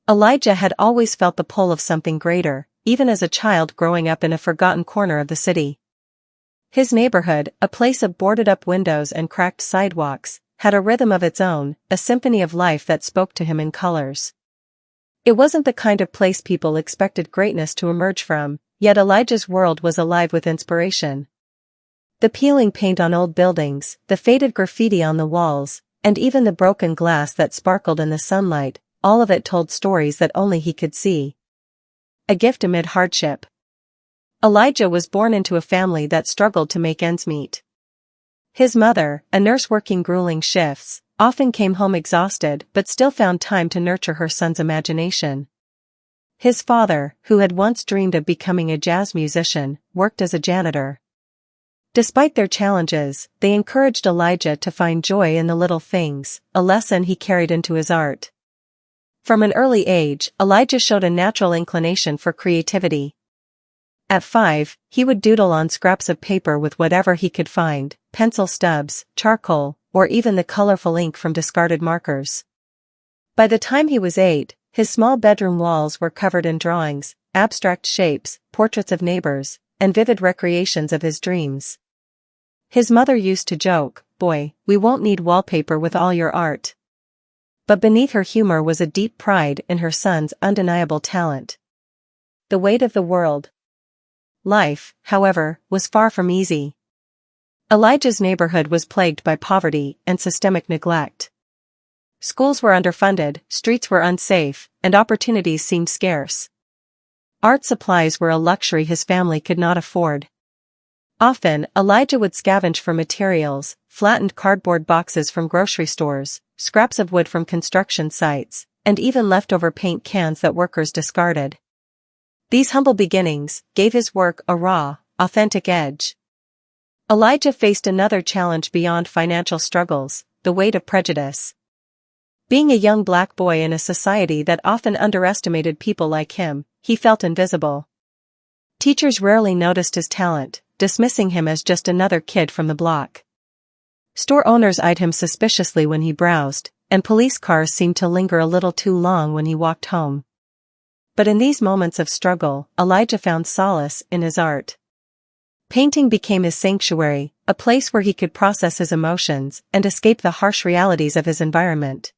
Elijah had always felt the pull of something greater, even as a child growing up in a forgotten corner of the city. His neighborhood, a place of boarded-up windows and cracked sidewalks, had a rhythm of its own, a symphony of life that spoke to him in colors. It wasn't the kind of place people expected greatness to emerge from, yet Elijah's world was alive with inspiration. The peeling paint on old buildings, the faded graffiti on the walls, and even the broken glass that sparkled in the sunlight, all of it told stories that only he could see. A gift amid hardship. Elijah was born into a family that struggled to make ends meet. His mother, a nurse working grueling shifts, often came home exhausted but still found time to nurture her son's imagination. His father, who had once dreamed of becoming a jazz musician, worked as a janitor. Despite their challenges, they encouraged Elijah to find joy in the little things, a lesson he carried into his art. From an early age, Elijah showed a natural inclination for creativity. At 5, he would doodle on scraps of paper with whatever he could find, pencil stubs, charcoal, or even the colorful ink from discarded markers. By the time he was 8, his small bedroom walls were covered in drawings, abstract shapes, portraits of neighbors, and vivid recreations of his dreams. His mother used to joke, "Boy, we won't need wallpaper with all your art." But beneath her humor was a deep pride in her son's undeniable talent. The weight of the world. Life, however, was far from easy. Elijah's neighborhood was plagued by poverty and systemic neglect. Schools were underfunded, streets were unsafe, and opportunities seemed scarce. Art supplies were a luxury his family could not afford. Often, Elijah would scavenge for materials, flattened cardboard boxes from grocery stores, scraps of wood from construction sites, and even leftover paint cans that workers discarded. These humble beginnings gave his work a raw, authentic edge. Elijah faced another challenge beyond financial struggles, the weight of prejudice. Being a young black boy in a society that often underestimated people like him, he felt invisible. Teachers rarely noticed his talent, dismissing him as just another kid from the block. Store owners eyed him suspiciously when he browsed, and police cars seemed to linger a little too long when he walked home. But in these moments of struggle, Elijah found solace in his art. Painting became his sanctuary, a place where he could process his emotions and escape the harsh realities of his environment.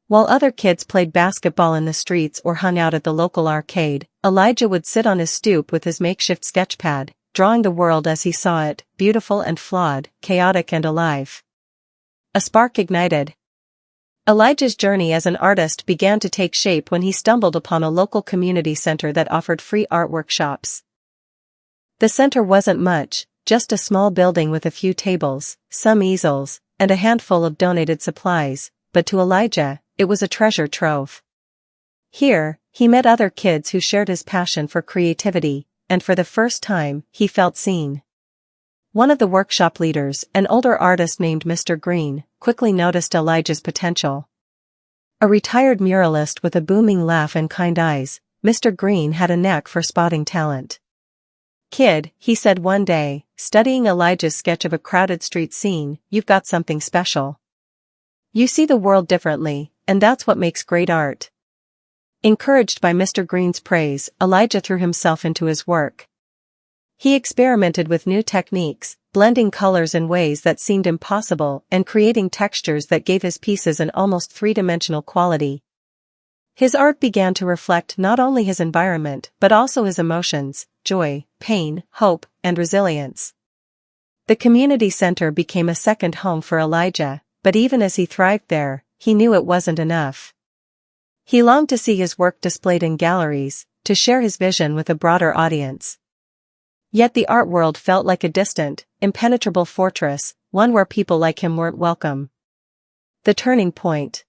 While other kids played basketball in the streets or hung out at the local arcade, Elijah would sit on his stoop with his makeshift sketchpad, drawing the world as he saw it, beautiful and flawed, chaotic and alive. A spark ignited. Elijah's journey as an artist began to take shape when he stumbled upon a local community center that offered free art workshops. The center wasn't much, just a small building with a few tables, some easels, and a handful of donated supplies, but to Elijah, it was a treasure trove. Here, he met other kids who shared his passion for creativity, and for the first time, he felt seen. One of the workshop leaders, an older artist named Mr. Green, quickly noticed Elijah's potential. A retired muralist with a booming laugh and kind eyes, Mr. Green had a knack for spotting talent. "Kid," he said one day, studying Elijah's sketch of a crowded street scene, "you've got something special. You see the world differently, and that's what makes great art." Encouraged by Mr. Green's praise, Elijah threw himself into his work. He experimented with new techniques, blending colors in ways that seemed impossible and creating textures that gave his pieces an almost three-dimensional quality. His art began to reflect not only his environment but also his emotions, joy, pain, hope, and resilience. The community center became a second home for Elijah, but even as he thrived there, he knew it wasn't enough. He longed to see his work displayed in galleries, to share his vision with a broader audience. Yet the art world felt like a distant, impenetrable fortress, one where people like him weren't welcome. The turning point.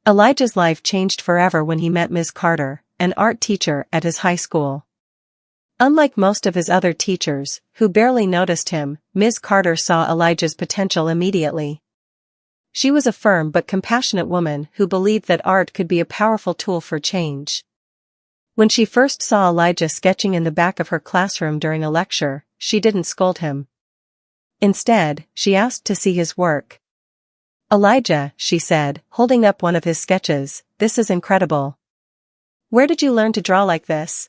Elijah's life changed forever when he met Ms. Carter, an art teacher at his high school. Unlike most of his other teachers, who barely noticed him, Ms. Carter saw Elijah's potential immediately. She was a firm but compassionate woman who believed that art could be a powerful tool for change. When she first saw Elijah sketching in the back of her classroom during a lecture, she didn't scold him. Instead, she asked to see his work. "Elijah," she said, holding up one of his sketches, "this is incredible. Where did you learn to draw like this?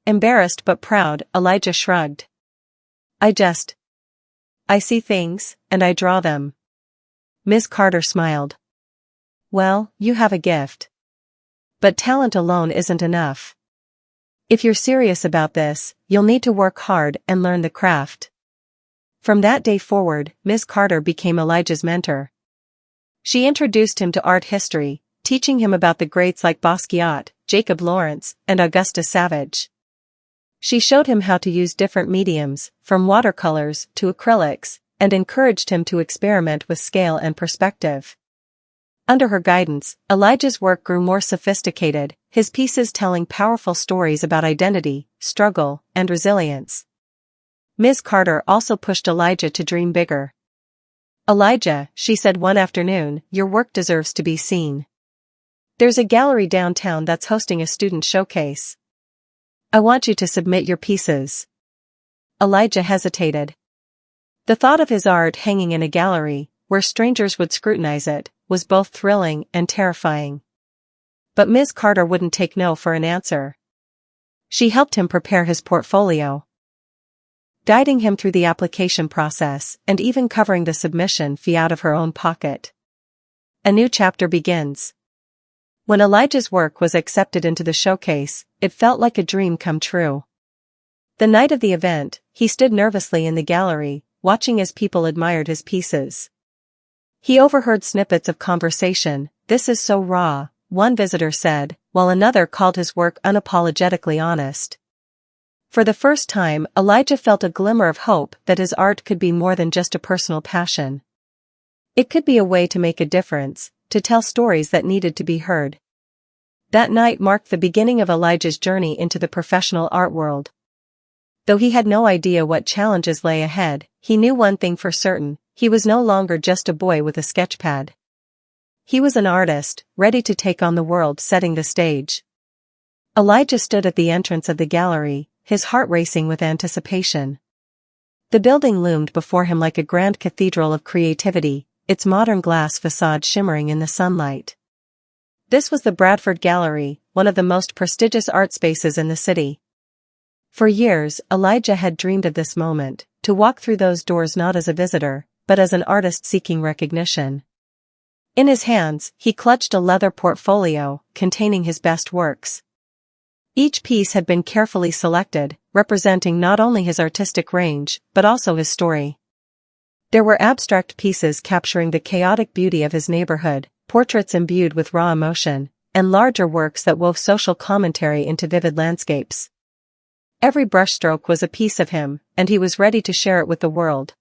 Embarrassed but proud, Elijah shrugged. I see things, and I draw them. Ms. Carter smiled. Well, you have a gift. But talent alone isn't enough. If you're serious about this, you'll need to work hard and learn the craft. From that day forward, Ms. Carter became Elijah's mentor. She introduced him to art history, teaching him about the greats like Basquiat, Jacob Lawrence, and Augusta Savage. She showed him how to use different mediums, from watercolors to acrylics, and encouraged him to experiment with scale and perspective. Under her guidance, Elijah's work grew more sophisticated, his pieces telling powerful stories about identity, struggle, and resilience. Ms. Carter also pushed Elijah to dream bigger. Elijah, she said one afternoon, your work deserves to be seen. There's a gallery downtown that's hosting a student showcase. I want you to submit your pieces. Elijah hesitated. The thought of his art hanging in a gallery, where strangers would scrutinize it, was both thrilling and terrifying. But Ms. Carter wouldn't take no for an answer. She helped him prepare his portfolio, guiding him through the application process and even covering the submission fee out of her own pocket. A new chapter begins. When Elijah's work was accepted into the showcase, it felt like a dream come true. The night of the event, he stood nervously in the gallery, watching as people admired his pieces. He overheard snippets of conversation. This is so raw, one visitor said, while another called his work unapologetically honest. For the first time, Elijah felt a glimmer of hope that his art could be more than just a personal passion. It could be a way to make a difference, to tell stories that needed to be heard. That night marked the beginning of Elijah's journey into the professional art world. Though he had no idea what challenges lay ahead, he knew one thing for certain: he was no longer just a boy with a sketchpad. He was an artist, ready to take on the world, setting the stage. Elijah stood at the entrance of the gallery, his heart racing with anticipation. The building loomed before him like a grand cathedral of creativity, its modern glass facade shimmering in the sunlight. This was the Bradford Gallery, one of the most prestigious art spaces in the city. For years, Elijah had dreamed of this moment, to walk through those doors not as a visitor, but as an artist seeking recognition. In his hands, he clutched a leather portfolio, containing his best works. Each piece had been carefully selected, representing not only his artistic range, but also his story. There were abstract pieces capturing the chaotic beauty of his neighborhood, portraits imbued with raw emotion, and larger works that wove social commentary into vivid landscapes. Every brushstroke was a piece of him, and he was ready to share it with the world.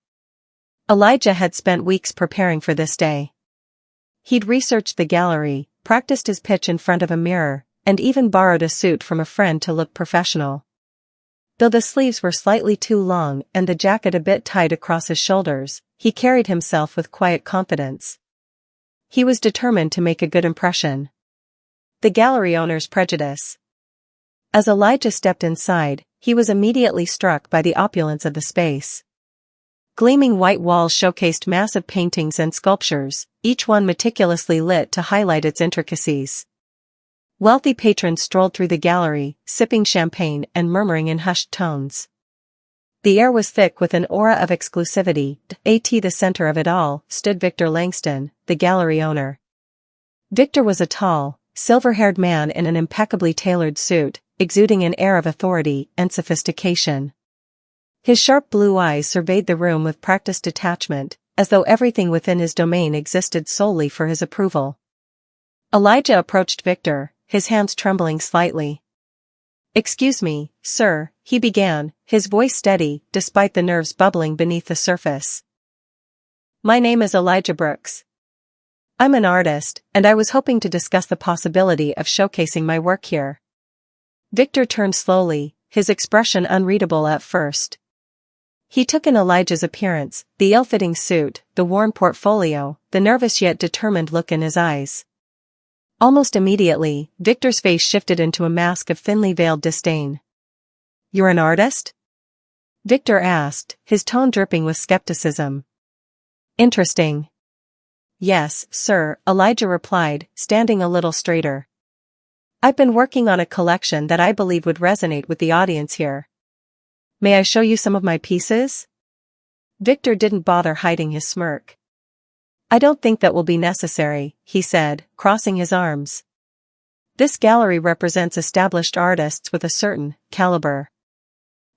Elijah had spent weeks preparing for this day. He'd researched the gallery, practiced his pitch in front of a mirror, and even borrowed a suit from a friend to look professional. Though the sleeves were slightly too long and the jacket a bit tight across his shoulders, he carried himself with quiet confidence. He was determined to make a good impression. The gallery owner's prejudice. As Elijah stepped inside, he was immediately struck by the opulence of the space. Gleaming white walls showcased massive paintings and sculptures, each one meticulously lit to highlight its intricacies. Wealthy patrons strolled through the gallery, sipping champagne and murmuring in hushed tones. The air was thick with an aura of exclusivity. At the center of it all stood Victor Langston, the gallery owner. Victor was a tall, silver-haired man in an impeccably tailored suit, exuding an air of authority and sophistication. His sharp blue eyes surveyed the room with practiced detachment, as though everything within his domain existed solely for his approval. Elijah approached Victor, his hands trembling slightly. "Excuse me, sir," he began, his voice steady, despite the nerves bubbling beneath the surface. "My name is Elijah Brooks. I'm an artist, and I was hoping to discuss the possibility of showcasing my work here." Victor turned slowly, his expression unreadable at first. He took in Elijah's appearance, the ill-fitting suit, the worn portfolio, the nervous yet determined look in his eyes. Almost immediately, Victor's face shifted into a mask of thinly veiled disdain. "You're an artist?" Victor asked, his tone dripping with skepticism. "Interesting." "Yes, sir," Elijah replied, standing a little straighter. I've been working on a collection that I believe would resonate with the audience here. May I show you some of my pieces? Victor didn't bother hiding his smirk. I don't think that will be necessary, he said, crossing his arms. This gallery represents established artists with a certain caliber.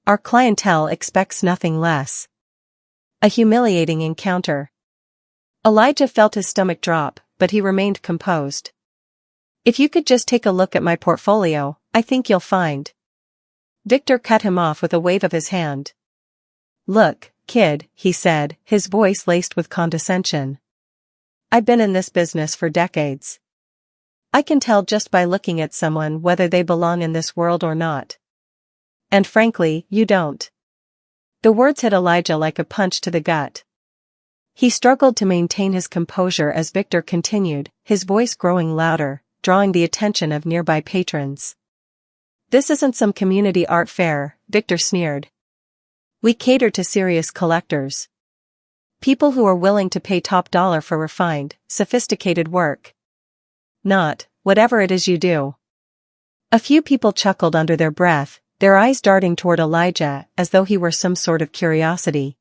Our clientele expects nothing less. A humiliating encounter. Elijah felt his stomach drop, but he remained composed. If you could just take a look at my portfolio, I think you'll find. Victor cut him off with a wave of his hand. Look, kid, he said, his voice laced with condescension. I've been in this business for decades. I can tell just by looking at someone whether they belong in this world or not. And frankly, you don't. The words hit Elijah like a punch to the gut. He struggled to maintain his composure as Victor continued, his voice growing louder, drawing the attention of nearby patrons. This isn't some community art fair, Victor sneered. We cater to serious collectors. People who are willing to pay top dollar for refined, sophisticated work. Not, whatever it is you do. A few people chuckled under their breath, their eyes darting toward Elijah as though he were some sort of curiosity.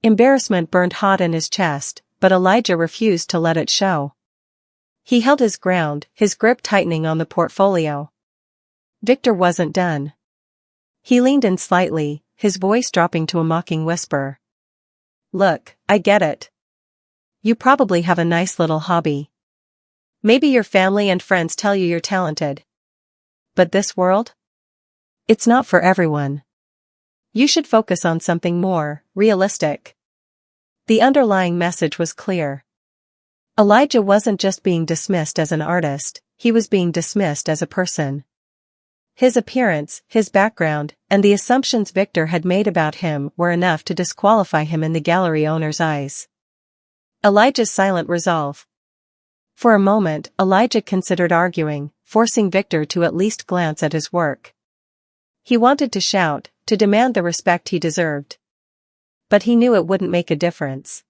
Embarrassment burned hot in his chest, but Elijah refused to let it show. He held his ground, his grip tightening on the portfolio. Victor wasn't done. He leaned in slightly, his voice dropping to a mocking whisper. Look, I get it. You probably have a nice little hobby. Maybe your family and friends tell you you're talented. But this world? It's not for everyone. You should focus on something more realistic. The underlying message was clear. Elijah wasn't just being dismissed as an artist, he was being dismissed as a person. His appearance, his background, and the assumptions Victor had made about him were enough to disqualify him in the gallery owner's eyes. Elijah's silent resolve. For a moment, Elijah considered arguing, forcing Victor to at least glance at his work. He wanted to shout, to demand the respect he deserved. But he knew it wouldn't make a difference.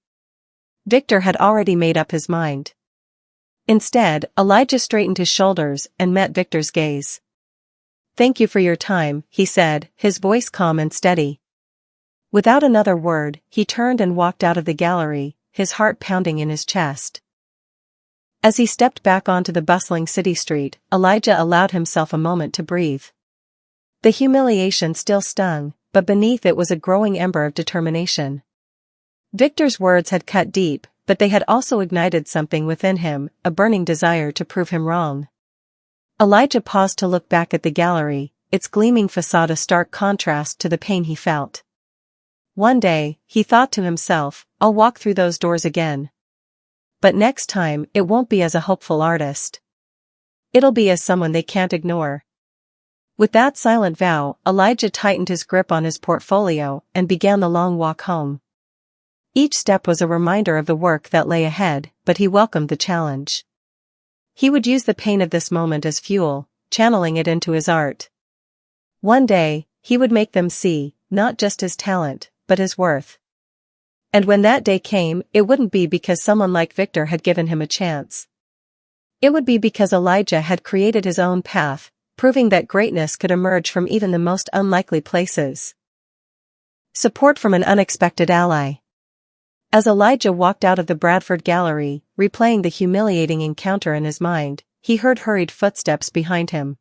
Victor had already made up his mind. Instead, Elijah straightened his shoulders and met Victor's gaze. Thank you for your time, he said, his voice calm and steady. Without another word, he turned and walked out of the gallery, his heart pounding in his chest. As he stepped back onto the bustling city street, Elijah allowed himself a moment to breathe. The humiliation still stung, but beneath it was a growing ember of determination. Victor's words had cut deep, but they had also ignited something within him, a burning desire to prove him wrong. Elijah paused to look back at the gallery, its gleaming facade a stark contrast to the pain he felt. One day, he thought to himself, I'll walk through those doors again. But next time, it won't be as a hopeful artist. It'll be as someone they can't ignore. With that silent vow, Elijah tightened his grip on his portfolio and began the long walk home. Each step was a reminder of the work that lay ahead, but he welcomed the challenge. He would use the pain of this moment as fuel, channeling it into his art. One day, he would make them see, not just his talent, but his worth. And when that day came, it wouldn't be because someone like Victor had given him a chance. It would be because Elijah had created his own path, proving that greatness could emerge from even the most unlikely places. Support from an unexpected ally. As Elijah walked out of the Bradford Gallery, replaying the humiliating encounter in his mind, he heard hurried footsteps behind him.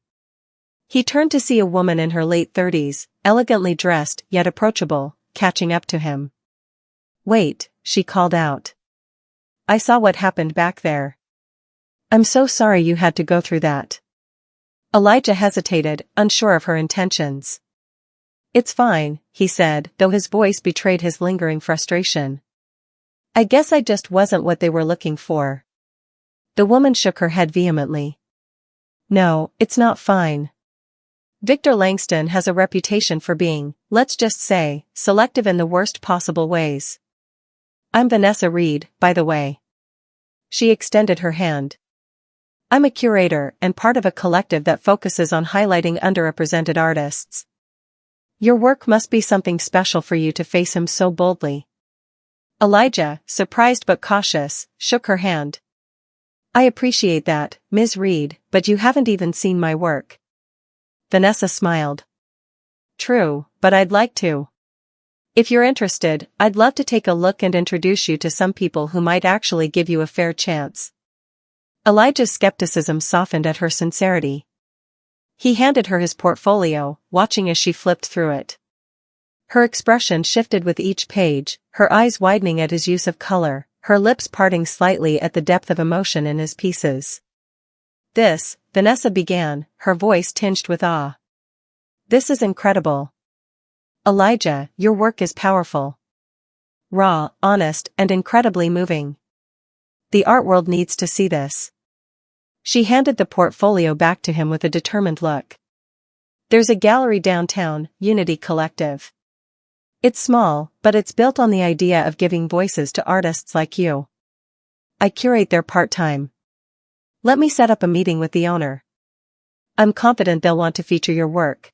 He turned to see a woman in her late 30s, elegantly dressed yet approachable, catching up to him. Wait, she called out. I saw what happened back there. I'm so sorry you had to go through that. Elijah hesitated, unsure of her intentions. It's fine, he said, though his voice betrayed his lingering frustration. I guess I just wasn't what they were looking for. The woman shook her head vehemently. No, it's not fine. Victor Langston has a reputation for being, let's just say, selective in the worst possible ways. I'm Vanessa Reed, by the way. She extended her hand. I'm a curator and part of a collective that focuses on highlighting underrepresented artists. Your work must be something special for you to face him so boldly. Elijah, surprised but cautious, shook her hand. I appreciate that, Ms. Reed, but you haven't even seen my work. Vanessa smiled. True, but I'd like to. If you're interested, I'd love to take a look and introduce you to some people who might actually give you a fair chance. Elijah's skepticism softened at her sincerity. He handed her his portfolio, watching as she flipped through it. Her expression shifted with each page, her eyes widening at his use of color, her lips parting slightly at the depth of emotion in his pieces. This, Vanessa began, her voice tinged with awe. This is incredible. Elijah, your work is powerful. Raw, honest, and incredibly moving. The art world needs to see this. She handed the portfolio back to him with a determined look. There's a gallery downtown, Unity Collective. It's small, but it's built on the idea of giving voices to artists like you. I curate there part-time. Let me set up a meeting with the owner. I'm confident they'll want to feature your work.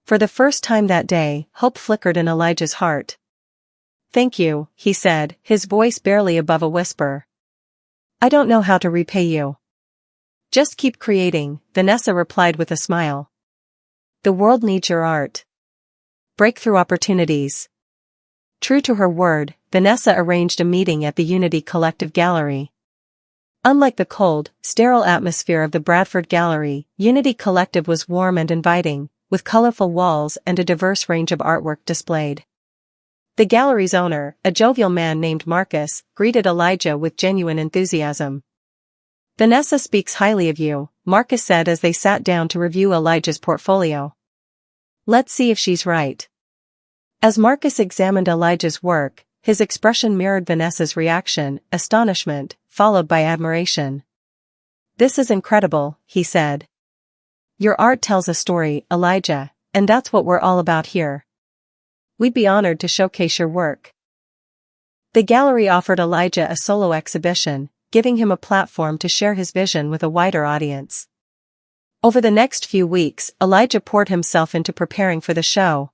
For the first time that day, hope flickered in Elijah's heart. Thank you, he said, his voice barely above a whisper. I don't know how to repay you. Just keep creating, Vanessa replied with a smile. The world needs your art. Breakthrough opportunities. True to her word, Vanessa arranged a meeting at the Unity Collective Gallery. Unlike the cold, sterile atmosphere of the Bradford Gallery, Unity Collective was warm and inviting, with colorful walls and a diverse range of artwork displayed. The gallery's owner, a jovial man named Marcus, greeted Elijah with genuine enthusiasm. Vanessa speaks highly of you, Marcus said as they sat down to review Elijah's portfolio. Let's see if she's right. As Marcus examined Elijah's work, his expression mirrored Vanessa's reaction, astonishment, followed by admiration. This is incredible, he said. Your art tells a story, Elijah, and that's what we're all about here. We'd be honored to showcase your work. The gallery offered Elijah a solo exhibition, giving him a platform to share his vision with a wider audience. Over the next few weeks, Elijah poured himself into preparing for the show.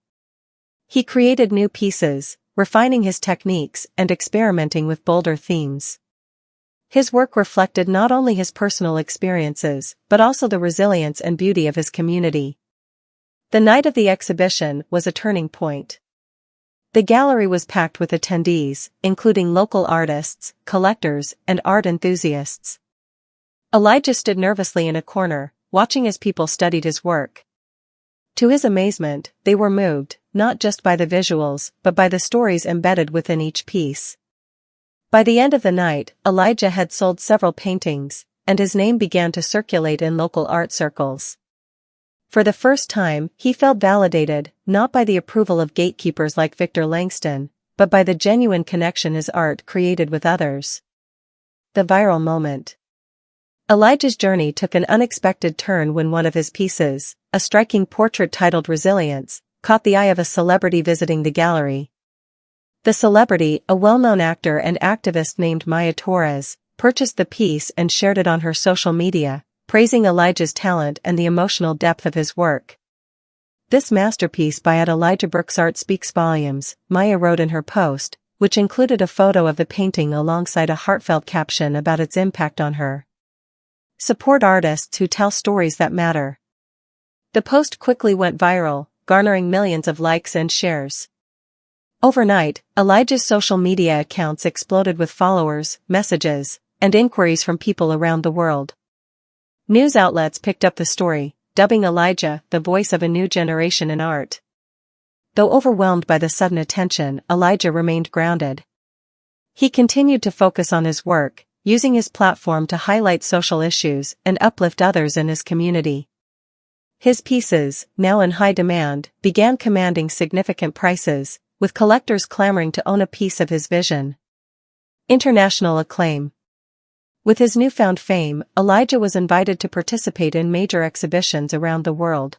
He created new pieces, refining his techniques and experimenting with bolder themes. His work reflected not only his personal experiences, but also the resilience and beauty of his community. The night of the exhibition was a turning point. The gallery was packed with attendees, including local artists, collectors, and art enthusiasts. Elijah stood nervously in a corner, watching as people studied his work. To his amazement, they were moved, not just by the visuals, but by the stories embedded within each piece. By the end of the night, Elijah had sold several paintings, and his name began to circulate in local art circles. For the first time, he felt validated, not by the approval of gatekeepers like Victor Langston, but by the genuine connection his art created with others. The viral moment. Elijah's journey took an unexpected turn when one of his pieces, a striking portrait titled Resilience, caught the eye of a celebrity visiting the gallery. The celebrity, a well-known actor and activist named Maya Torres, purchased the piece and shared it on her social media, praising Elijah's talent and the emotional depth of his work. This masterpiece by Elijah Brooks' art speaks volumes, Maya wrote in her post, which included a photo of the painting alongside a heartfelt caption about its impact on her. Support artists who tell stories that matter. The post quickly went viral, garnering millions of likes and shares. Overnight, Elijah's social media accounts exploded with followers, messages, and inquiries from people around the world. News outlets picked up the story, dubbing Elijah the voice of a new generation in art. Though overwhelmed by the sudden attention, Elijah remained grounded. He continued to focus on his work, using his platform to highlight social issues and uplift others in his community. His pieces, now in high demand, began commanding significant prices, with collectors clamoring to own a piece of his vision. International acclaim. With his newfound fame, Elijah was invited to participate in major exhibitions around the world.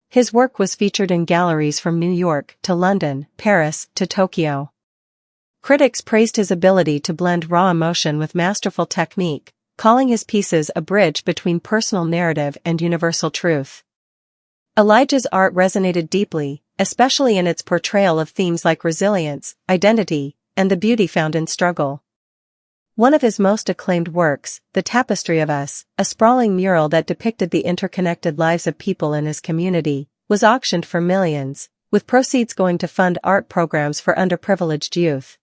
His work was featured in galleries from New York to London, Paris to Tokyo. Critics praised his ability to blend raw emotion with masterful technique, calling his pieces a bridge between personal narrative and universal truth. Elijah's art resonated deeply, especially in its portrayal of themes like resilience, identity, and the beauty found in struggle. One of his most acclaimed works, The Tapestry of Us, a sprawling mural that depicted the interconnected lives of people in his community, was auctioned for millions, with proceeds going to fund art programs for underprivileged youth.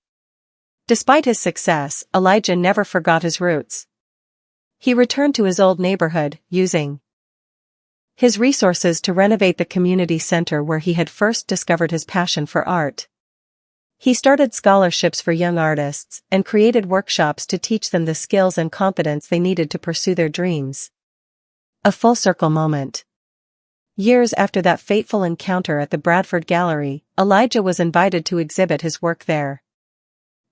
Despite his success, Elijah never forgot his roots. He returned to his old neighborhood, using his resources to renovate the community center where he had first discovered his passion for art. He started scholarships for young artists and created workshops to teach them the skills and confidence they needed to pursue their dreams. A full circle moment. Years after that fateful encounter at the Bradford Gallery, Elijah was invited to exhibit his work there.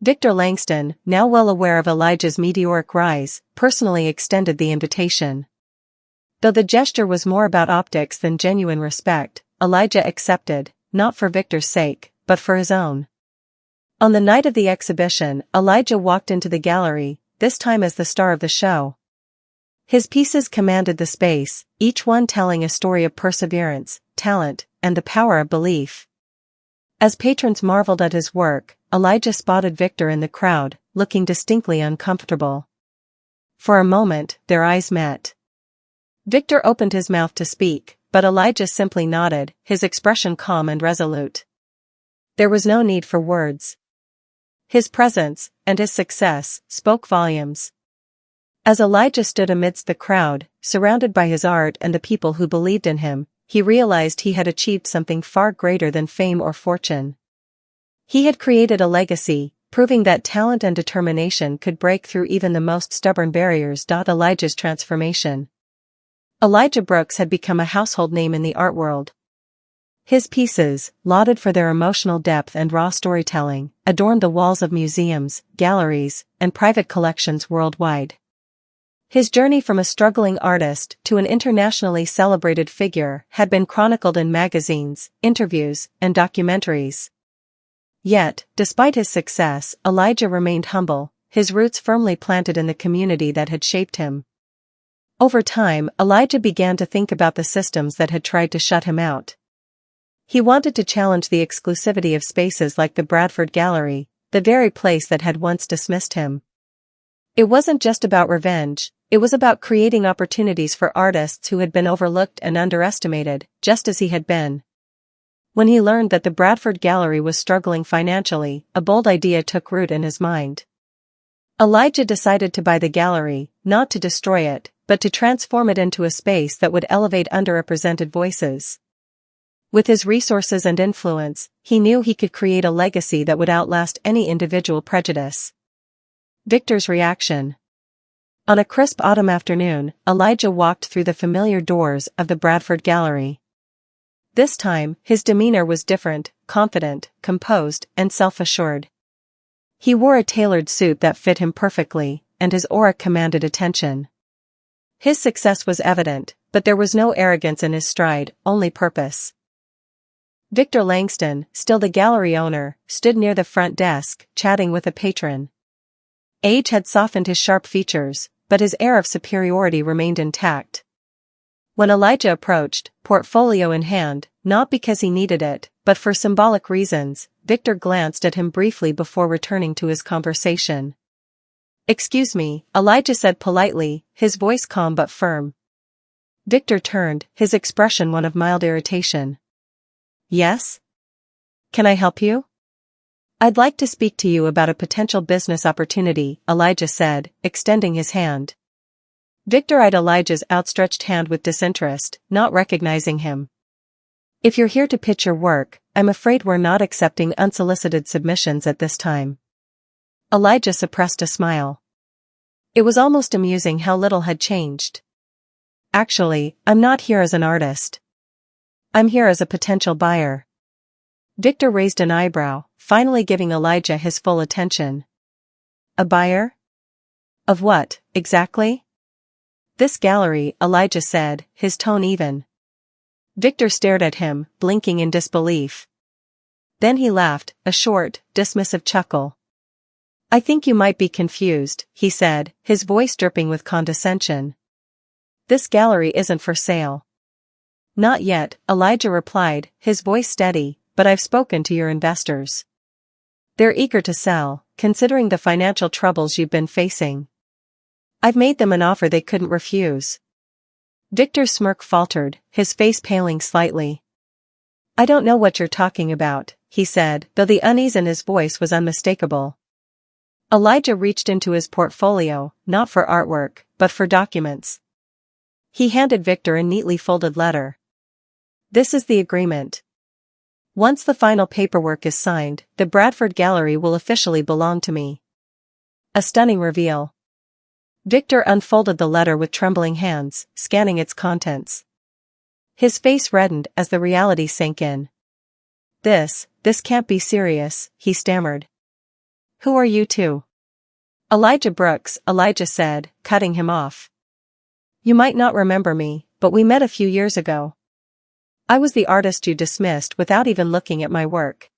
Victor Langston, now well aware of Elijah's meteoric rise, personally extended the invitation. Though the gesture was more about optics than genuine respect, Elijah accepted, not for Victor's sake, but for his own. On the night of the exhibition, Elijah walked into the gallery, this time as the star of the show. His pieces commanded the space, each one telling a story of perseverance, talent, and the power of belief. As patrons marveled at his work, Elijah spotted Victor in the crowd, looking distinctly uncomfortable. For a moment, their eyes met. Victor opened his mouth to speak, but Elijah simply nodded, his expression calm and resolute. There was no need for words. His presence, and his success, spoke volumes. As Elijah stood amidst the crowd, surrounded by his art and the people who believed in him, he realized he had achieved something far greater than fame or fortune. He had created a legacy, proving that talent and determination could break through even the most stubborn barriers. Elijah's transformation. Elijah Brooks had become a household name in the art world. His pieces, lauded for their emotional depth and raw storytelling, adorned the walls of museums, galleries, and private collections worldwide. His journey from a struggling artist to an internationally celebrated figure had been chronicled in magazines, interviews, and documentaries. Yet, despite his success, Elijah remained humble, his roots firmly planted in the community that had shaped him. Over time, Elijah began to think about the systems that had tried to shut him out. He wanted to challenge the exclusivity of spaces like the Bradford Gallery, the very place that had once dismissed him. It wasn't just about revenge, it was about creating opportunities for artists who had been overlooked and underestimated, just as he had been. When he learned that the Bradford Gallery was struggling financially, a bold idea took root in his mind. Elijah decided to buy the gallery, not to destroy it, but to transform it into a space that would elevate underrepresented voices. With his resources and influence, he knew he could create a legacy that would outlast any individual prejudice. Victor's reaction. On a crisp autumn afternoon, Elijah walked through the familiar doors of the Bradford Gallery. This time, his demeanor was different, confident, composed, and self-assured. He wore a tailored suit that fit him perfectly, and his aura commanded attention. His success was evident, but there was no arrogance in his stride, only purpose. Victor Langston, still the gallery owner, stood near the front desk, chatting with a patron. Age had softened his sharp features, but his air of superiority remained intact. When Elijah approached, portfolio in hand, not because he needed it, but for symbolic reasons, Victor glanced at him briefly before returning to his conversation. "Excuse me," Elijah said politely, his voice calm but firm. Victor turned, his expression one of mild irritation. "Yes? Can I help you?" "I'd like to speak to you about a potential business opportunity," Elijah said, extending his hand. Victor eyed Elijah's outstretched hand with disinterest, not recognizing him. "If you're here to pitch your work, I'm afraid we're not accepting unsolicited submissions at this time." Elijah suppressed a smile. It was almost amusing how little had changed. "Actually, I'm not here as an artist. I'm here as a potential buyer." Victor raised an eyebrow, finally giving Elijah his full attention. "A buyer? Of what, exactly?" "This gallery," Elijah said, his tone even. Victor stared at him, blinking in disbelief. Then he laughed, a short, dismissive chuckle. "I think you might be confused," he said, his voice dripping with condescension. "This gallery isn't for sale." "Not yet," Elijah replied, his voice steady, "but I've spoken to your investors. They're eager to sell, considering the financial troubles you've been facing. I've made them an offer they couldn't refuse. Victor's smirk faltered, his face paling slightly. I don't know what you're talking about, he said, though the unease in his voice was unmistakable. Elijah reached into his portfolio, not for artwork, but for documents. He handed Victor a neatly folded letter. This is the agreement. Once the final paperwork is signed, the Bradford Gallery will officially belong to me. A stunning reveal. Victor unfolded the letter with trembling hands, scanning its contents. His face reddened as the reality sank in. This can't be serious, he stammered. Who are you two? Elijah Brooks, Elijah said, cutting him off. You might not remember me, but we met a few years ago. I was the artist you dismissed without even looking at my work.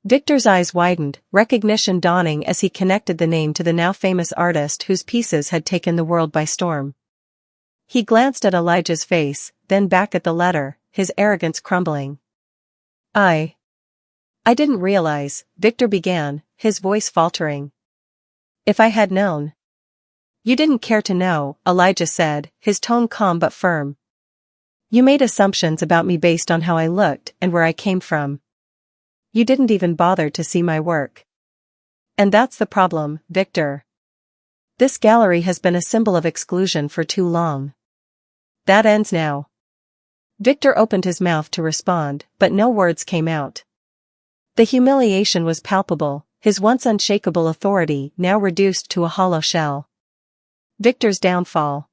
Victor's eyes widened, recognition dawning as he connected the name to the now famous artist whose pieces had taken the world by storm. He glanced at Elijah's face, then back at the letter, his arrogance crumbling. I didn't realize, Victor began, his voice faltering. If I had known. You didn't care to know, Elijah said, his tone calm but firm. You made assumptions about me based on how I looked and where I came from. You didn't even bother to see my work. And that's the problem, Victor. This gallery has been a symbol of exclusion for too long. That ends now. Victor opened his mouth to respond, but no words came out. The humiliation was palpable, his once unshakable authority now reduced to a hollow shell. Victor's downfall.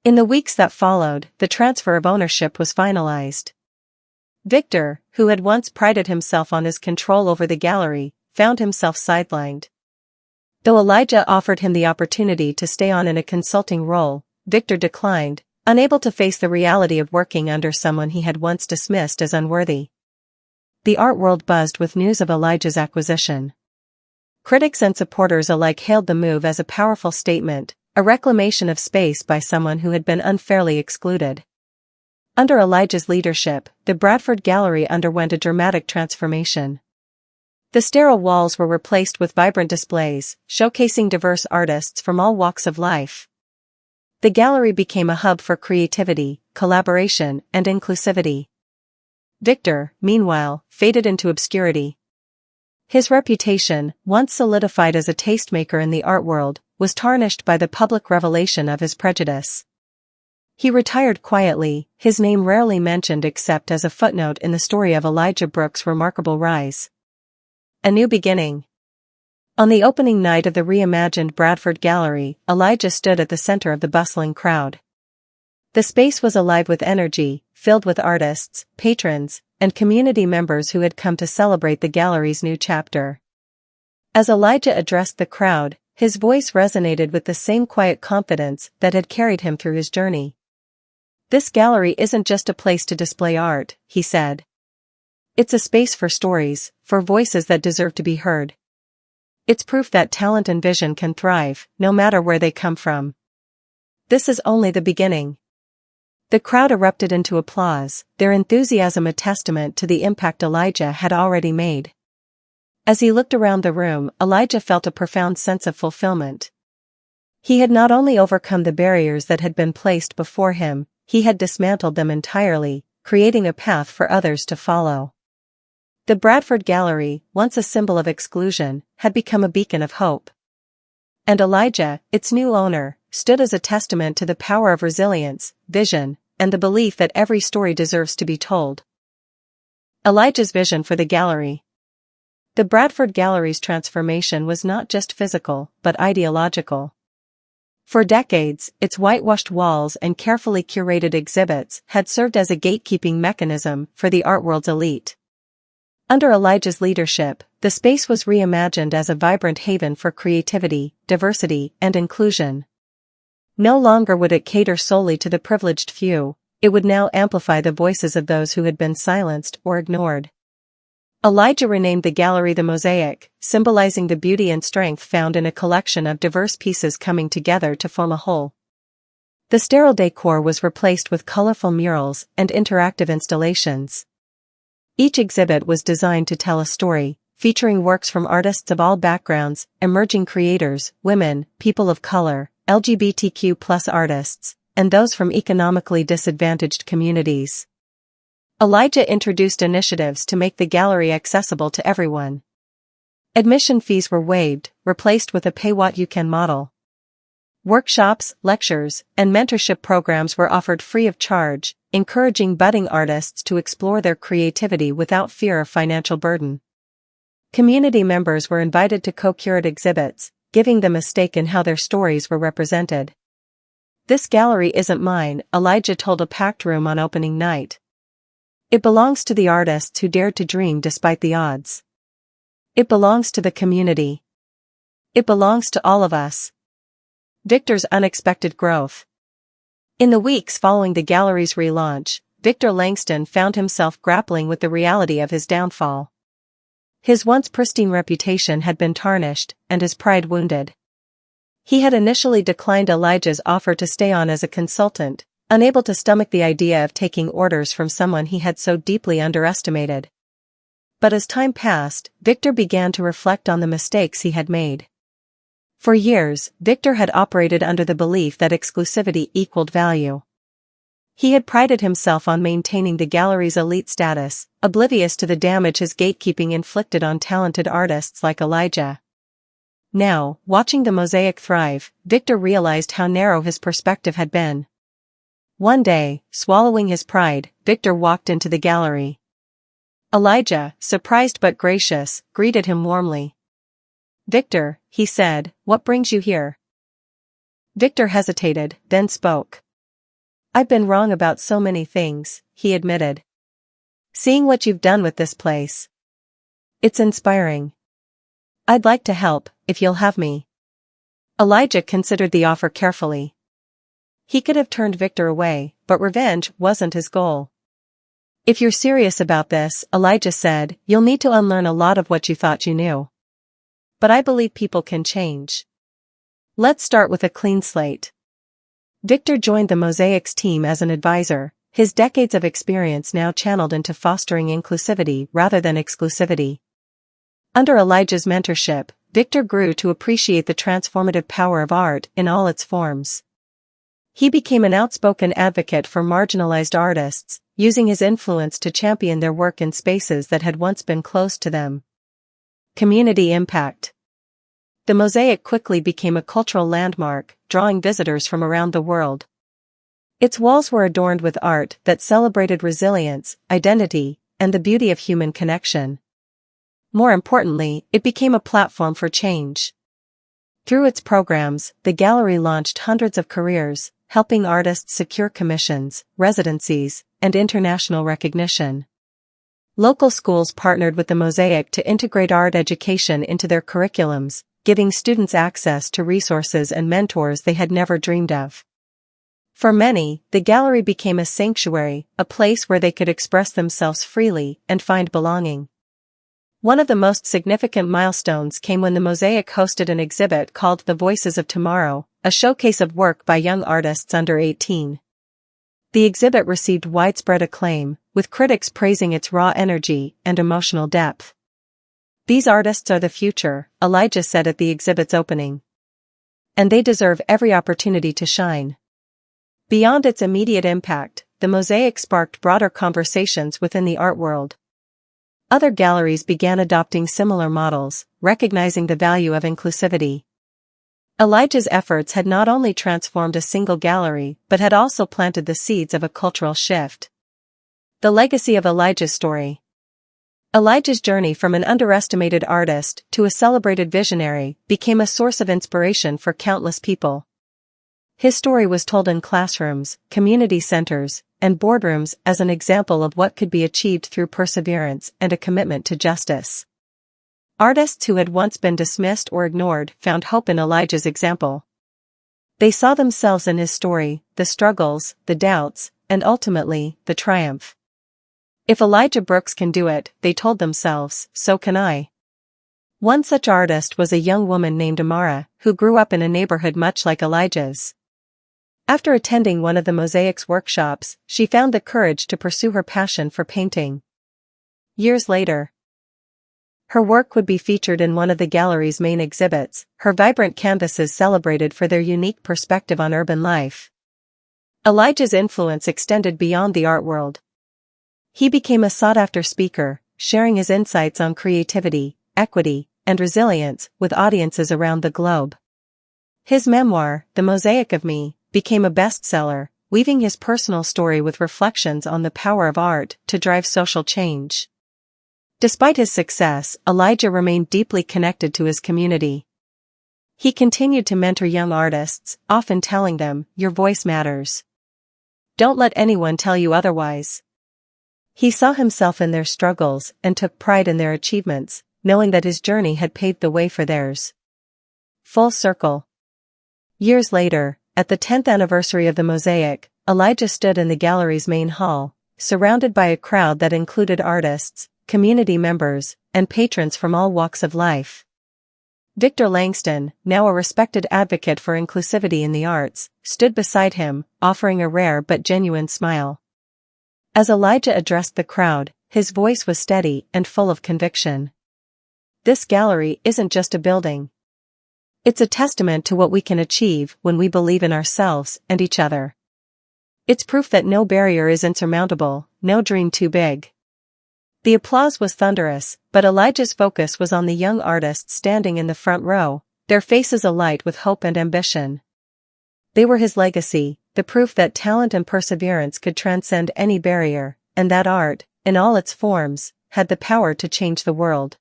In the weeks that followed, the transfer of ownership was finalized. Victor, who had once prided himself on his control over the gallery, found himself sidelined. Though Elijah offered him the opportunity to stay on in a consulting role, Victor declined, unable to face the reality of working under someone he had once dismissed as unworthy. The art world buzzed with news of Elijah's acquisition. Critics and supporters alike hailed the move as a powerful statement, a reclamation of space by someone who had been unfairly excluded. Under Elijah's leadership, the Bradford Gallery underwent a dramatic transformation. The sterile walls were replaced with vibrant displays, showcasing diverse artists from all walks of life. The gallery became a hub for creativity, collaboration, and inclusivity. Victor, meanwhile, faded into obscurity. His reputation, once solidified as a tastemaker in the art world, was tarnished by the public revelation of his prejudice. He retired quietly, his name rarely mentioned except as a footnote in the story of Elijah Brooks' remarkable rise. A new beginning. On the opening night of the reimagined Bradford Gallery, Elijah stood at the center of the bustling crowd. The space was alive with energy, filled with artists, patrons, and community members who had come to celebrate the gallery's new chapter. As Elijah addressed the crowd, his voice resonated with the same quiet confidence that had carried him through his journey. This gallery isn't just a place to display art, he said. It's a space for stories, for voices that deserve to be heard. It's proof that talent and vision can thrive, no matter where they come from. This is only the beginning. The crowd erupted into applause, their enthusiasm a testament to the impact Elijah had already made. As he looked around the room, Elijah felt a profound sense of fulfillment. He had not only overcome the barriers that had been placed before him, he had dismantled them entirely, creating a path for others to follow. The Bradford Gallery, once a symbol of exclusion, had become a beacon of hope. And Elijah, its new owner, stood as a testament to the power of resilience, vision, and the belief that every story deserves to be told. Elijah's vision for the gallery. The Bradford Gallery's transformation was not just physical, but ideological. For decades, its whitewashed walls and carefully curated exhibits had served as a gatekeeping mechanism for the art world's elite. Under Elijah's leadership, the space was reimagined as a vibrant haven for creativity, diversity, and inclusion. No longer would it cater solely to the privileged few, it would now amplify the voices of those who had been silenced or ignored. Elijah renamed the gallery the Mosaic, symbolizing the beauty and strength found in a collection of diverse pieces coming together to form a whole. The sterile decor was replaced with colorful murals and interactive installations. Each exhibit was designed to tell a story, featuring works from artists of all backgrounds, emerging creators, women, people of color, LGBTQ+ artists, and those from economically disadvantaged communities. Elijah introduced initiatives to make the gallery accessible to everyone. Admission fees were waived, replaced with a pay-what-you-can model. Workshops, lectures, and mentorship programs were offered free of charge, encouraging budding artists to explore their creativity without fear of financial burden. Community members were invited to co-curate exhibits, giving them a stake in how their stories were represented. "This gallery isn't mine," Elijah told a packed room on opening night. "It belongs to the artists who dared to dream despite the odds. It belongs to the community. It belongs to all of us." Victor's unexpected growth. In the weeks following the gallery's relaunch, Victor Langston found himself grappling with the reality of his downfall. His once pristine reputation had been tarnished, and his pride wounded. He had initially declined Elijah's offer to stay on as a consultant, unable to stomach the idea of taking orders from someone he had so deeply underestimated. But as time passed, Victor began to reflect on the mistakes he had made. For years, Victor had operated under the belief that exclusivity equaled value. He had prided himself on maintaining the gallery's elite status, oblivious to the damage his gatekeeping inflicted on talented artists like Elijah. Now, watching the mosaic thrive, Victor realized how narrow his perspective had been. One day, swallowing his pride, Victor walked into the gallery. Elijah, surprised but gracious, greeted him warmly. "Victor," he said, "what brings you here?" Victor hesitated, then spoke. "I've been wrong about so many things," he admitted. "Seeing what you've done with this place, it's inspiring. I'd like to help, if you'll have me." Elijah considered the offer carefully. He could have turned Victor away, but revenge wasn't his goal. "If you're serious about this," Elijah said, "you'll need to unlearn a lot of what you thought you knew. But I believe people can change. Let's start with a clean slate." Victor joined the Mosaics team as an advisor, his decades of experience now channeled into fostering inclusivity rather than exclusivity. Under Elijah's mentorship, Victor grew to appreciate the transformative power of art in all its forms. He became an outspoken advocate for marginalized artists, using his influence to champion their work in spaces that had once been closed to them. Community impact. The mosaic quickly became a cultural landmark, drawing visitors from around the world. Its walls were adorned with art that celebrated resilience, identity, and the beauty of human connection. More importantly, it became a platform for change. Through its programs, the gallery launched hundreds of careers, helping artists secure commissions, residencies, and international recognition. Local schools partnered with the Mosaic to integrate art education into their curriculums, giving students access to resources and mentors they had never dreamed of. For many, the gallery became a sanctuary, a place where they could express themselves freely and find belonging. One of the most significant milestones came when the Mosaic hosted an exhibit called The Voices of Tomorrow, a showcase of work by young artists under 18. The exhibit received widespread acclaim, with critics praising its raw energy and emotional depth. "These artists are the future," Elijah said at the exhibit's opening. "And they deserve every opportunity to shine." Beyond its immediate impact, the mosaic sparked broader conversations within the art world. Other galleries began adopting similar models, recognizing the value of inclusivity. Elijah's efforts had not only transformed a single gallery but had also planted the seeds of a cultural shift. The legacy of Elijah's story. Elijah's journey from an underestimated artist to a celebrated visionary became a source of inspiration for countless people. His story was told in classrooms, community centers, and boardrooms as an example of what could be achieved through perseverance and a commitment to justice. Artists who had once been dismissed or ignored found hope in Elijah's example. They saw themselves in his story, the struggles, the doubts, and ultimately, the triumph. If Elijah Brooks can do it, they told themselves, so can I. One such artist was a young woman named Amara, who grew up in a neighborhood much like Elijah's. After attending one of the Mosaic's workshops, she found the courage to pursue her passion for painting. Years later, Her work would be featured in one of the gallery's main exhibits, her vibrant canvases celebrated for their unique perspective on urban life. Elijah's influence extended beyond the art world. He became a sought-after speaker, sharing his insights on creativity, equity, and resilience with audiences around the globe. His memoir, The Mosaic of Me, became a bestseller, weaving his personal story with reflections on the power of art to drive social change. Despite his success, Elijah remained deeply connected to his community. He continued to mentor young artists, often telling them, "Your voice matters. Don't let anyone tell you otherwise." He saw himself in their struggles and took pride in their achievements, knowing that his journey had paved the way for theirs. Full circle. Years later, at the 10th anniversary of the Mosaic, Elijah stood in the gallery's main hall, surrounded by a crowd that included artists, community members, and patrons from all walks of life. Victor Langston, now a respected advocate for inclusivity in the arts, stood beside him, offering a rare but genuine smile. As Elijah addressed the crowd, his voice was steady and full of conviction. "This gallery isn't just a building. It's a testament to what we can achieve when we believe in ourselves and each other. It's proof that no barrier is insurmountable, no dream too big." The applause was thunderous, but Elijah's focus was on the young artists standing in the front row, their faces alight with hope and ambition. They were his legacy, the proof that talent and perseverance could transcend any barrier, and that art, in all its forms, had the power to change the world.